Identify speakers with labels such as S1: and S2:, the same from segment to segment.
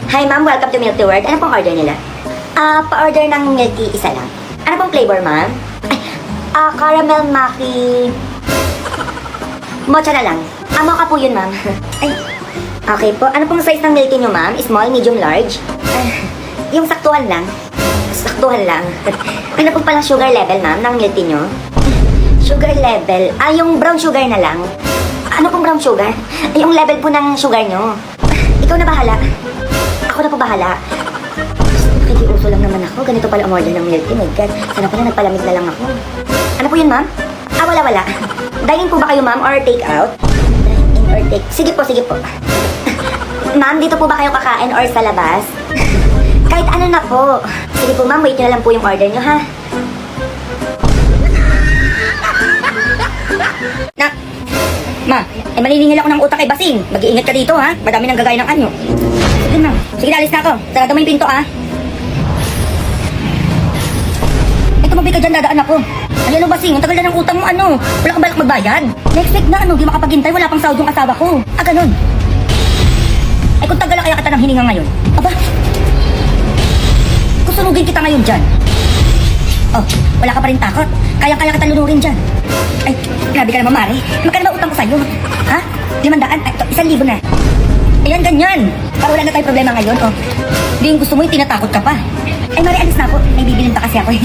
S1: Hi ma'am, welcome to Milk Tea World. Ano pong order nila? Pa-order ng milk tea, isa lang. Ano pong flavor ma'am? Caramel maki... Mocha na lang. Mocha po yun ma'am. Ay, okay po. Ano pong size ng milk tea nyo ma'am? Small, medium, large? Yung saktuhan lang. Saktuhan lang. Ano pong palang sugar level ma'am ng milk tea nyo? Sugar level? Yung brown sugar na lang. Ano pong brown sugar? Yung level po ng sugar nyo. Ikaw na bahala. Ako na po bahala. Nakikiuso lang naman ako. Ganito pala umorder ng milk tea. My God. Sana pala nagpalamig na lang ako. Ano po yun, ma'am? Wala. Dine-in po ba kayo, ma'am? Or take out? Dine-in or take... Sige po. Ma'am, dito po ba kayo kakain or sa labas? Kahit ano na po. Sige po, ma'am. Wait nyo na lang po yung order nyo, ha? Ma, maniningil ako ng utak kay Basing. Mag-iingat ka dito, ha? Madami nang gagaya ng anyo. Sige na. Sige na, alis na ako. Sarado mo yung pinto, ha? Tumabi ka dyan, dadaan ako. Ano Basing, ang tagal na ng utang mo, ano? Wala kang balak magbayad? Next week na, di makapaghintay, wala pang sahod yung asawa ko. Ganun. Ay, kung tagal na kaya kita ng hininga ngayon. Aba, kusunugin kita ngayon dyan. Oh, wala ka pa rin takot. Kaya kita lunurin dyan. Ay, grabe ka naman, Mari. Magkano ba utang ko sa'yo? Ha? 500? Ay, 1,000 na. Ayan, ganyan. Para wala na tayong problema ngayon, oh. Hindi yung gusto mo, yung tinatakot ka pa. Ay, Mari, alis na ako. May bibilin pa kasi ako, eh.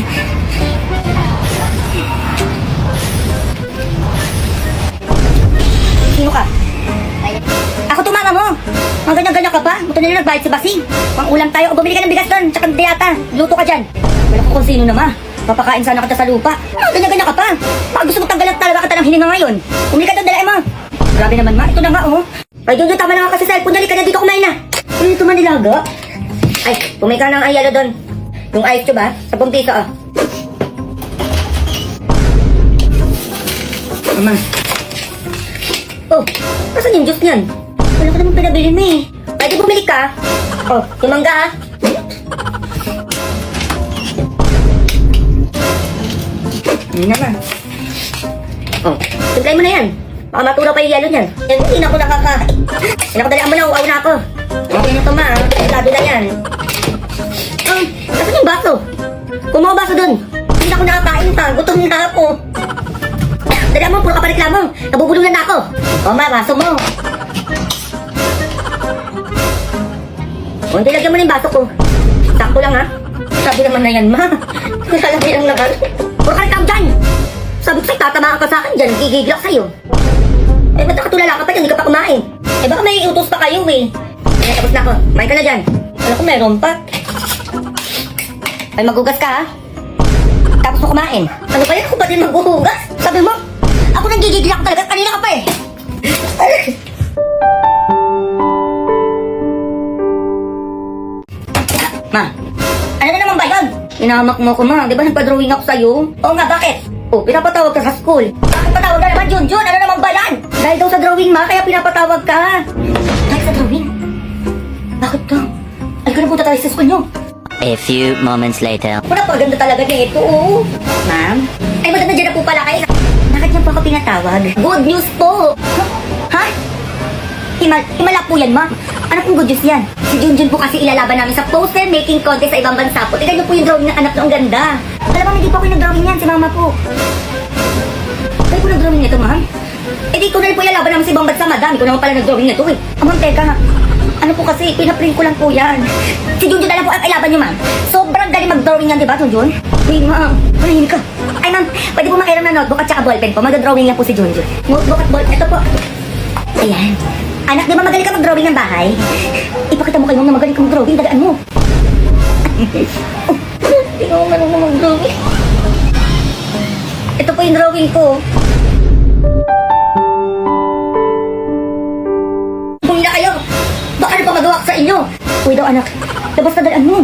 S1: Sino ka? Ako tumama mo. Mga ganyan-ganyan ka pa. Buto nila nagbayad si Basing. Pang ulam tayo. O bumili ka ng bigas doon. Tsaka diyata. Luto ka dyan. Wala ko kung sino naman. Papakain sana kita sa lupa. Ganyan-ganyan ka pa. Baka gusto mo tanggalan talaga kita ng hininga ngayon. Bumili ka doon, dalain mo. Grabe naman, ma. Ito na nga, oh. Ay, doon, tama na nga kasi cellphone. Dali ka na dito kumain na. Ano ito manilaga? Ay, bumili ka ng ayalo doon. Yung ice cube, ha? 10 piso, oh. Mama. Oh, asan yung juice niyan? Wala ko naman pinabili mo, eh. Pwede bumili ka. Oh, yung mangga, ha? Hindi naman. Oh, tumplay mo na yan. Baka matulaw pa yung yelo niyan. Yan, hindi na ako nakakain. Hindi ako dalihan mo na, uwaw na ako. Okay na ito, ma. Sabi na yan. Saan yung baso? Kumuha baso dun. Hindi na ako nakakain, ta. Gutom na ako. Dalihan mo, puro ka pa reklamo. Nabubulungan na ako. O, ma, baso mo. O, hindi lagyan mo na yung baso ko. Sakto lang, ha? Sabi naman na yan, ma. Lalaki ang lakas. Puro ka reklamo dyan. Sabi ko sa'yo, tatamaan ka sa akin dyan. Gigigil ako sa'yo. Eh, ba't nakatulala ka pa dyan? Hindi ka pa kumain. Eh, baka may utos pa kayo, eh. Ay, tapos na ako. Kumain ka na dyan. Alam ko, meron pa. Ay, maghugas ka, ha? Tapos mo kumain. Ano ba yan? Ako ba din maghuhugas? Sabi mo, ako nang gigigil ako talaga. Kanina ka pa, eh. Ma, ano na naman ba yun? Inahamak mo ko, ma. Di ba nagpa-drawing ako sa'yo? Oo nga, bakit? Oh, pinapatawag ka sa school. Bakit patawag ka naman, Junjun? Ano naman ba yan? Dahil daw sa drawing, ma, kaya pinapatawag ka. Dahil sa drawing? Bakit daw? Ay, ka na punta tayo sa school nyo.
S2: A few moments later.
S1: Wala pa, ganda talaga niya ito, oo. Ma'am? Ay, maganda dyan na po pala kayo. Bakit niya po ako pinatawag? Good news po! Ha? Himala po yan, ma. Ano pong good news yan? Si Junjun po kasi ilalaban namin sa poster making contest sa ibang bansa po. Tignan niyo po yung drawing ng anak na ang ganda. Alam mo, hindi po ako nag-drawing yan, si mama po. Kayo po nag-drawing nito, ma'am? Eh di ko na rin po ilalaban namin sa ibang bansa, madam. Ikaw naman pala nag-drawing nito, eh. Ma'am, teka. Ano po kasi, pinaprint ko lang po yan. Si Junjun na lang po ang ilaban niyo, ma'am. Sobrang galing mag-drawing yan, di ba, Junjun? Uy, ma'am. Manahimik ka. Ay, ma'am, pwede po makiram na notebook at saka ballpen po. Mag-drawing lang po si Junjun. Notebook at ballpen. Ito po. Ayan. Anak, di ba magaling ka mag-drawing ng bahay? Ipakita mo kayo na magaling ka mag-drawing. Dagaan mo. Hindi ko marunong mag-drawing. Ito po yung drawing ko. Bumila kayo. Baka ano pa magawa ko sa inyo. Uy daw, anak. Labas na dalaan mo.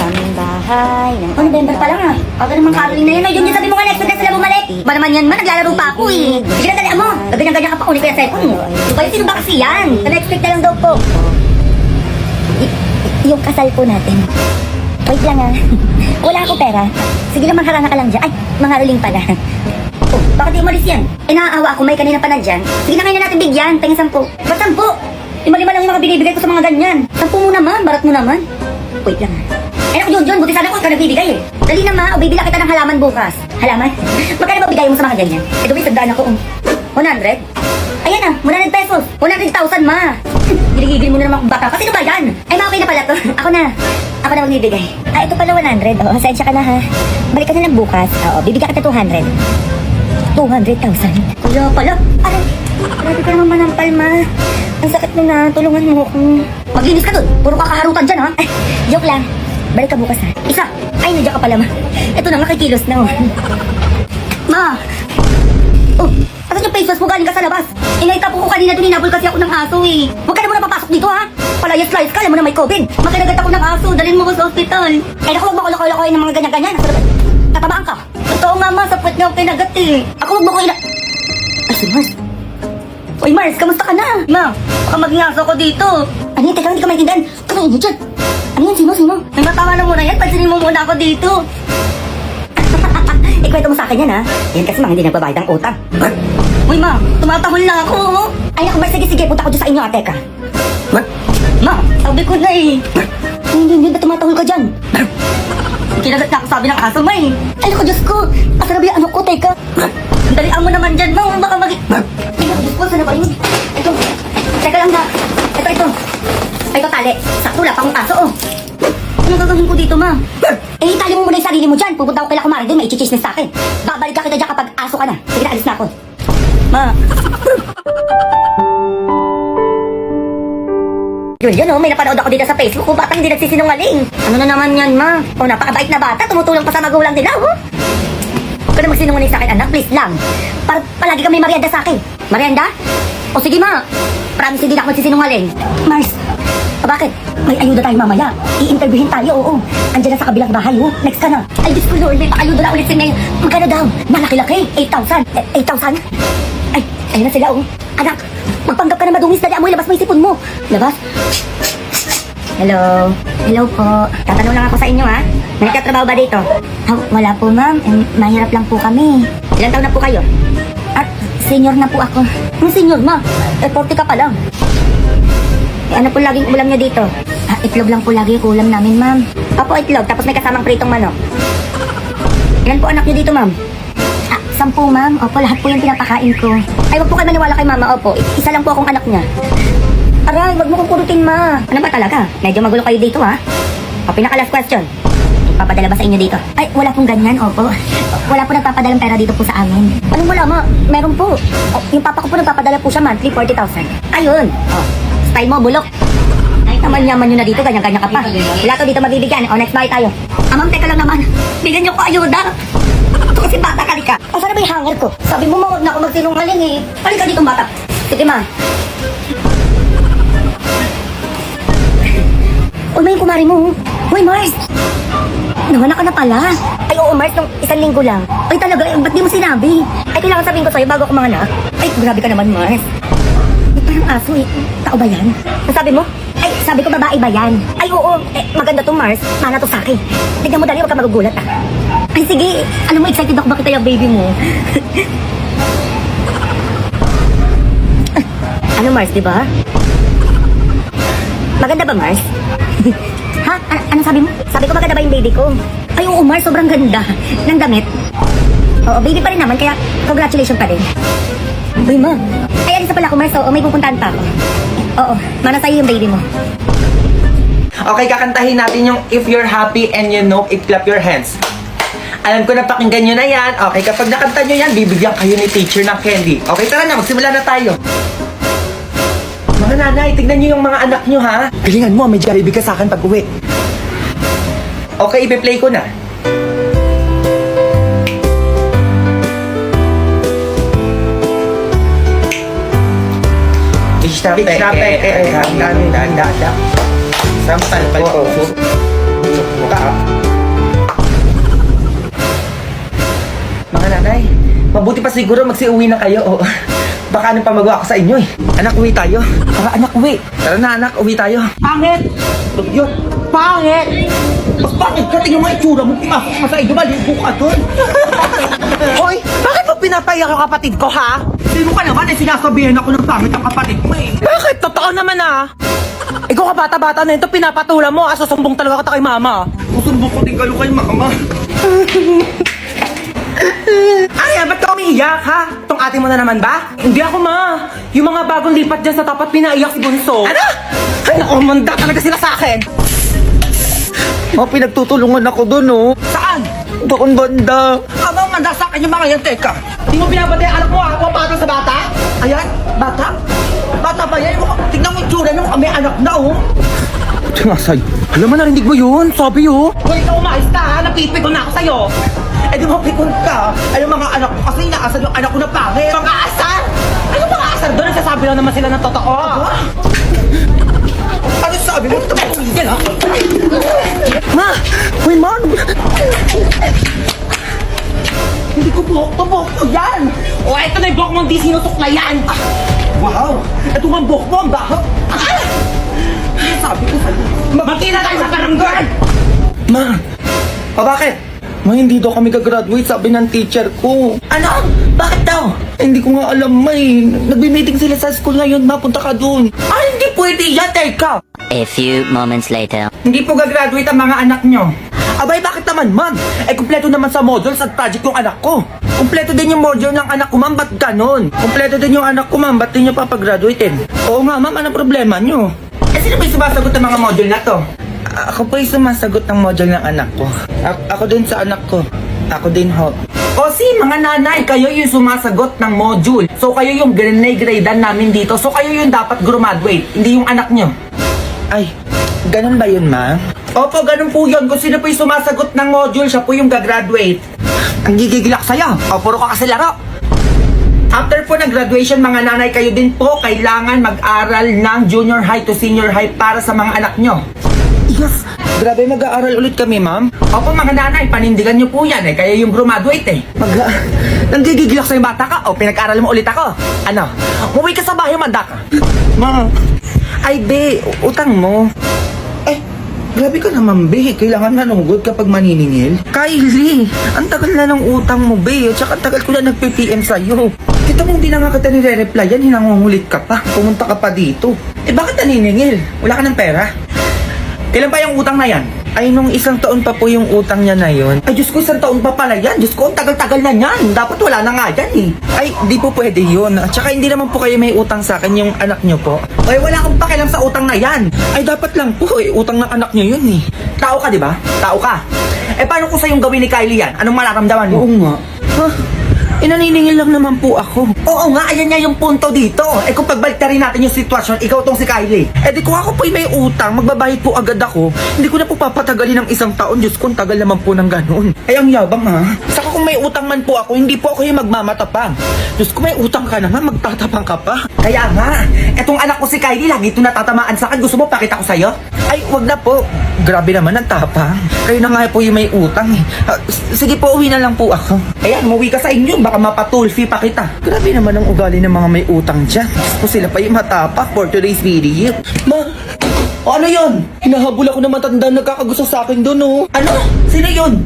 S1: Aming bahay. Oh, November pa lang, ah. Aga naman Caroline na yun. Ay, yung sabi mo nga next week na sila bumalik. Ba naman yan, ma? Naglalaro pa ako, eh. Sige na, dalaan mo. Ganyan-ganyan ka pa. Uli ko yung cellphone mo. Diba, sino ba kasi yan? Sa next week na lang daw po. Yung kasal po natin. Wait lang, ah. Wala ako pera. Sige lang, mangharana ka lang dyan. Ay, mangharuling pala. Oh, bakit di umalis yan? Eh, naaawa ako. May kanina pa na dyan. Sige na, ngayon na natin bigyan. Tingin 10. Ba't 10? Lima-lima lang yung mga binibigay ko sa mga ganyan. 10 mo naman, barat mo naman. Wait lang. Eh naku, John, buti sana ko ikaw nagbibigay eh. Dali na ma, o bibila kita ng halaman bukas. Halaman? Magkano ba bigay mo sa mga ganyan? Eh, dumi, tandaan ako. 100? Ayan na, 100 pesos. 100,000 ma. Giligigil mo na naman akong bata. Kasi ano ba yan? Ay, ma, okay na pala to. Ako na magbibigay. Ah, ito pala 100. Oo, sensya ka na ha. Balik ka na lang bukas. Oo, bibigyan kita 200. 200,000. Kuya pala. Aray, grabe ka naman manampal, ma. Ang sakit mo na. Tulungan mo ako. Maglinis ka dun. Puro kakaharutan dyan, ha? Ay, joke lang. Balik ka bukas, ha? Isa. Ay, nandiyan ka pala, ma. Ito na, nakikilos na, oh. Ma! Oh, asan yung face mask mo? Galing ka sa labas. Inaita po ko kanina dun, inabol kasi ako ng aso, eh. Huwag ka na muna papasok dito, ha? Palayas-layas ka, alam mo na may COVID. Makinagat ako ng aso, dalhin mo ko sa ospital. Ay, naku, huwag mo kolokoy ng mga ganyan-ganyan. Tatabaan ka. Totoo nga, ma, sa puwet niya ako kinagat, eh. Ako, huwag mo ko Ay, si Mars. Uy, Mars, kamusta ka na? Ma, baka maging aso ko dito. Ano yun? Teka, hindi ka maintindihan. Ano yun dyan? Ano yan? Sino? Ay, matawa na muna yan. Pansinin mo muna ako dito. Ikwento mo sa akin yan, ha? Yan kasi mga hindi nagbabayad ang utang. Uy, ma, tumatahol na ako. Ay, naku, Mars, sige, punta ko dyan sa inyo, ate ka. Ma, sabi ko na eh. Hindi, ba't tumatahol ka dyan? Kinagat na ako sabi ng aso, ma eh. Ay, naku, Diyos ko. Asarabi, ano ko, teka. Dalian mo naman dyan, ma. Baka Ay, naku, Diyos ko, sana ba yun? Ito. Teka lang na. Ito. Ay, ito, tali. Sakto, wala pa akong aso, oh. Ano gagawin ko dito, ma? Eh, itali mo muna yung sarili mo dyan. Pupunta ako kay Kumari din, may ichichismis sa akin. Babalik ka kita dyan kapag aso ka na. Sige na, alis na ako. Ma. Yun, oh, may napanood ako dito sa Facebook kung batang hindi nagsisinungaling. Ano na naman yan, ma? O, napakabait na bata, tumutulong pa sa magulang nila, oh. Huwag ka na magsinungaling sa akin, anak, please lang. Palagi ka may merienda sa akin. Merienda? O sige, ma. Promise hindi na ako magsisinungaling. Mars, bakit? May ayuda tayo mamaya. I-interviewin tayo, oo. Andiyan na sa kabilang bahay, oh. Next ka na. Ay, Diyos ko, Lord, may pa-ayuda na ulit si May. Magkano daw? Malaki-laki. 8,000. 8,000? Ay, ayun na sila, oh. Anak, magpanggap ka na madungis. Dali, amoy, labas mo yung sipon mo. Labas. Hello. Hello po. Tatanong lang ako sa inyo, ha? May katrabaho ba dito? Wala po, ma'am. Mahirap lang po kami. Ilang taon na po kayo? At senior na po ako. Ang senior, ma? 40 ka pa lang. Ano po laging ulam niya dito? Itlog lang po lagi yung ulam namin, ma'am. Opo, itlog. Tapos may kasamang pritong manok. Ilan po anak niyo dito, ma'am? 10, ma'am. Opo, lahat po yung pinapakain ko. Ay, wag po kayo maniwala kay mama. Opo, isa lang po akong anak niya. Aray, wag mo kong kurutin, ma. Ano ba talaga? Medyo magulo kayo dito, ha? O, pinaka-last question. Papadala ba sa inyo dito? Ay, wala pong ganyan, opo. Wala po nagpapadalang pera dito po sa amin. Anong wala, ma? Meron po. Yung papa ko po nagpapadala po siya monthly, 40,000. Ayun. Style mo, bulok. Ay, naman-yaman nyo na dito, ganyan-ganyan ka pa. Wala to dito mabibigyan. O, next buy tayo. Ma'am, teka lang naman. Bigyan nyo ko ayuda. Ito kasi bata ka ka. O, sana ba yung hanger ko? Sabi mo, mawag na ako magsinungaling eh. Paling ka ditong bata. Sige, ma. Uy, may yung kumari mo. Uy, Mars. Nanganak ka na pala. Ay, oo, Mars, nung 1 linggo lang. Ay, talaga, ba't di mo sinabi? Ay, kailangan sabihin ko sa'yo bago ako manganak. Ay, grabe ka naman, Mars. Parang aso eh. Tao ba yan? Ang sabi mo? Ay, sabi ko babae ba yan? Ay, oo. Maganda to, Mars. Mana to sa'kin. Tignan mo dali, huwag ka magugulat ah. Ay, sige. Alam mo, excited ako makita yung baby mo. Ano, Mars, di ba? Maganda ba, Mars? Ha? Ano sabi mo? Sabi ko maganda ba yung baby ko? Ay, oo, Mars, sobrang ganda. Ng damit. Oo, baby pa rin naman, kaya congratulations pa rin. Uy, ma. Ay, alis na pala ako, Mars. Oo, may pupuntahan pa ako. Oo, mana sa'yo yung baby mo.
S3: Okay, kakantahin natin yung If You're Happy and You Know It, Clap Your Hands. Alam ko na pakinggan nyo na yan. Okay, kapag nakanta nyo yan, bibigyan kayo ni teacher ng candy. Okay, tara na, magsimula na tayo. Mga nanay, tignan nyo yung mga anak nyo, ha? Galingan mo, may Jollibee ka sa akin pag uwi. Okay, ipi-play ko na. Sampal po. Mga nanay, mabuti pa siguro magsiuwi na kayo. O, baka anong pamagawa ko sa inyo eh. Anak, uwi tayo. Tara anak, uwi. Tara na anak, uwi tayo. Pangit! Yun, pangit! Mas pangit ka, tingnan mo itsura mo. Pumasok ka sa inyo, maligo ka doon. Hoy, bakit mo pinapaiyak yung kapatid ko, ha? Hindi mo ka naman, sinasabihan ako ng pangit ang kapatid mo, eh. Bakit? Totoo naman, ah. Ikaw ka bata-bata na ito, pinapatula mo, susumbong talaga kita kay mama. Susumbong ko din kayo kay mama. Ay, ba't ka umiiyak, ha? Tong ate mo na naman ba? Hindi ako, ma. Yung mga bagong lipat dyan sa tapat, pinaiyak si Bunso. Ano? Ay, naku, manda talaga sila sa akin.
S4: Ma, pinagtutulungan ako dun, oh.
S3: Saan?
S4: Doon banda.
S3: Abang manda sa akin yung mga yan, teka. Di mo pinapatay ang anak mo, ha? Pumapatay sa bata? Ayan, bata? Bata ba yan? Tignan mo yung tsura niyo, may anak na, oh.
S4: Tinasay.
S3: Alam mo, narinig mo yun? Sabi, oh. Kung ikaw umayos ka, ha? Napipikon na ako sa'yo. Eh di mapikon ka. Ay, yung mga anak ko kasi inaasar yung anak ko na pangit. Mga asar! Ay, yung mga asar doon, nagsasabi lang naman sila ng totoo. Ano sabi mo? Ito ba tumigil, ha?
S4: Ma! Uy, man!
S3: Hindi ko buhok to yan! O, eto na yung buhok mo, hindi sinusuklayan! Wow! Ito nga buhok mo, ang baho! Sabi ko sa'yo, mabati na tayo sa barangay!
S4: Ma! Bakit? Ma, hindi daw kami gagraduate, sabi ng teacher ko.
S3: Ano? Bakit daw?
S4: Hindi ko nga alam, ma, eh. Nagbi-meeting sila sa school ngayon, ma. Punta ka dun.
S3: Ay, hindi pwede yan, teka!
S2: A few moments later.
S3: Hindi po gagraduate ang mga anak nyo. Abay, bakit naman, ma'am? Eh, kumpleto naman sa modules at project yung anak ko. Kumpleto din yung module ng anak ko, ma'am. Ba't ganon? Kumpleto din yung anak ko, ma'am. Ba't din nyo papagraduatein? Oo nga, ma'am. Anong problema nyo? Eh, sino ba yung sumasagot ng mga module na to?
S4: Ako pa yung sumasagot ng module ng anak ko. Ako din sa anak ko. Ako din, ho.
S3: O si mga nanay, kayo yung sumasagot ng module. So, kayo yung grade-gradean namin dito. So, kayo yung dapat graduate, hindi yung anak nyo.
S4: Ay, ganun ba yun, ma?
S3: Opo, ganun po yun. Kung sino po yung sumasagot ng module, siya po yung gagraduate. Ang gigigilak sa'yo. O, puro ka kasi laro. After po ng graduation, mga nanay, kayo din po kailangan mag-aral ng junior high to senior high para sa mga anak nyo.
S4: Yes! Grabe, mag-aaral ulit kami, ma'am.
S3: Opo, mga nanay, panindigan nyo po yan. Eh, kayo yung graduate eh. Nanggigigilak sa'yo bata ka. O, pinag-aral mo ulit ako. Ano? Umuwi ka sa bahay, manda ka.
S4: Ma! Ay, be, utang mo. Eh, grabe ka naman, be. Kailangan manungod kapag maniningil. Kylie, ang tagal na ng utang mo, be. At saka ang tagal ko na nag-PPM sa'yo. Kita mo, hindi na nga kita nire-reply yan. Hinangungulit ka pa. Pumunta ka pa dito.
S3: Eh, bakit naniningil? Wala ka ng pera? Kailan pa yung utang na yan?
S4: Ay, nung isang taon pa po yung utang niya na yon.
S3: Ay, Diyos ko, isang taon pa pala yan. Diyos ko, ang tagal-tagal na yan. Dapat wala na nga yan eh.
S4: Ay, di po pwede yun. At saka hindi naman po kayo may utang sa akin yung anak niyo po.
S3: Ay, wala akong pakialam sa utang na yan.
S4: Ay, dapat lang po. Utang ng anak niyo yun, eh.
S3: Tao ka, di ba? Tao ka. Eh, paano kung sa'yong gawin ni Kylie yan? Anong mararamdaman mo?
S4: Oo nga. Ha? Inaniningil lang naman po ako.
S3: Oo nga, ayan nga yung punto dito. Eh, kung pagbalik na rin natin yung sitwasyon, ikaw tong si Kylie.
S4: Eh di kung ako po may utang, magbabayad po agad ako. Hindi ko na po papatagalin ng isang taon. Diyos ko, ang tagal naman po ng ganun. Ay, ang yabang, ha? Saka kung may utang man po ako, hindi po ako yung magmamatapang. Diyos ko, may utang ka naman, magtatapang ka pa.
S3: Kaya nga, etong anak ko si Kylie, lagi ito natatamaan sa akin. Gusto mo pakita ko sa'yo?
S4: Ay, wag na po. Grabe naman ang tapang. Kayo na nga po yung may utang, eh. Sige po, uwi na lang po ako.
S3: Ayan, umuwi ka sa inyo. Baka mapatulfi pa kita.
S4: Grabe naman ang ugali ng mga may utang dyan. Kung sila pa yung matapak for today's video. Ma,
S3: O ano yun?
S4: hinahabol ako ng matanda nagkakagusto sa akin doon, oh.
S3: Ano? Sino yun?